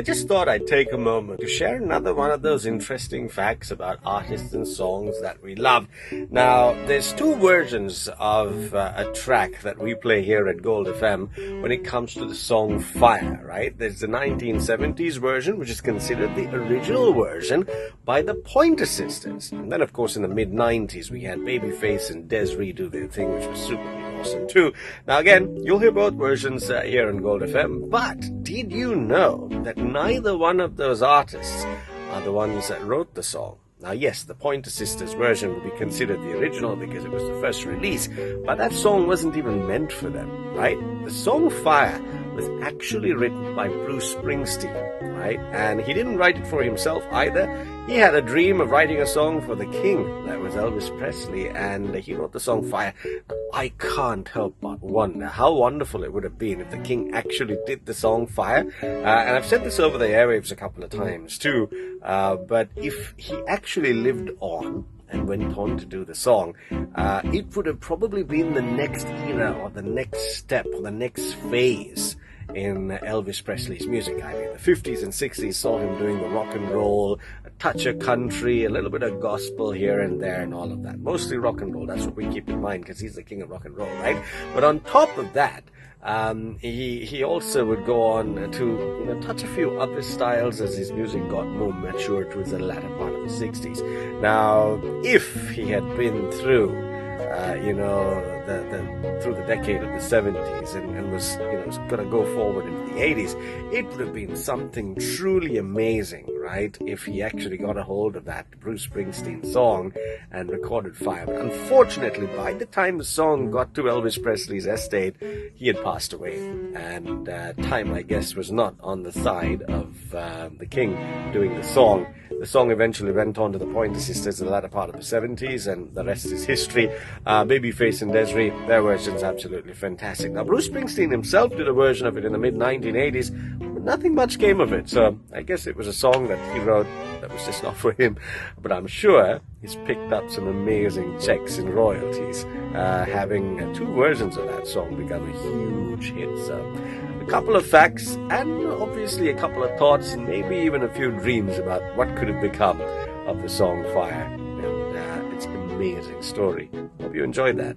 just thought I'd take a moment to share another one of those interesting facts about artists and songs that we love. Now, there's two versions of a track that we play here at Gold FM when it comes to the song Fire, right? There's the 1970s version, which is considered the original version by the Pointer Sisters. And then, of course, in the mid-90s, we had Babyface and Des'ree do their thing, which was super awesome too. Now, again, you'll hear both versions here on Gold FM, but did you know that neither one of those artists are the ones that wrote the song? Now, yes, the Pointer Sisters version will be considered the original because it was the first release, but that song wasn't even meant for them, right? The song Fire was actually written by Bruce Springsteen, right? And he didn't write it for himself either. He had a dream of writing a song for the king, that was Elvis Presley, and he wrote the song Fire. I can't help but wonder how wonderful it would have been if the king actually did the song Fire. And I've said this over the airwaves a couple of times too, but if he actually lived on and went on to do the song, it would have probably been the next era or the next step or the next phase in Elvis Presley's music. I mean, the 50s and 60s saw him doing the rock and roll, a touch of country, a little bit of gospel here and there and all of that. Mostly rock and roll, that's what we keep in mind because he's the king of rock and roll, right? But on top of that, he also would go on to touch a few other styles as his music got more mature towards the latter part of the 60s. Now, if he had been through through the decade of the 70s and was going to go forward into the 80s, it would have been something truly amazing, right, if he actually got a hold of that Bruce Springsteen song and recorded Fire. But unfortunately, by the time the song got to Elvis Presley's estate, he had passed away, and time, I guess, was not on the side of the king doing the song. The song eventually went on to the Pointer Sisters in the latter part of the 70s, and the rest is history. Babyface and Des'ree, their version's absolutely fantastic. Now, Bruce Springsteen himself did a version of it in the mid-1980s, but nothing much came of it, so I guess it was a song that he wrote that was just not for him. But I'm sure he's picked up some amazing checks in royalties, having two versions of that song become a huge hit. So a couple of facts, and obviously a couple of thoughts, and maybe even a few dreams about what could have become of the song Fire. And it's an amazing story. Hope you enjoyed that.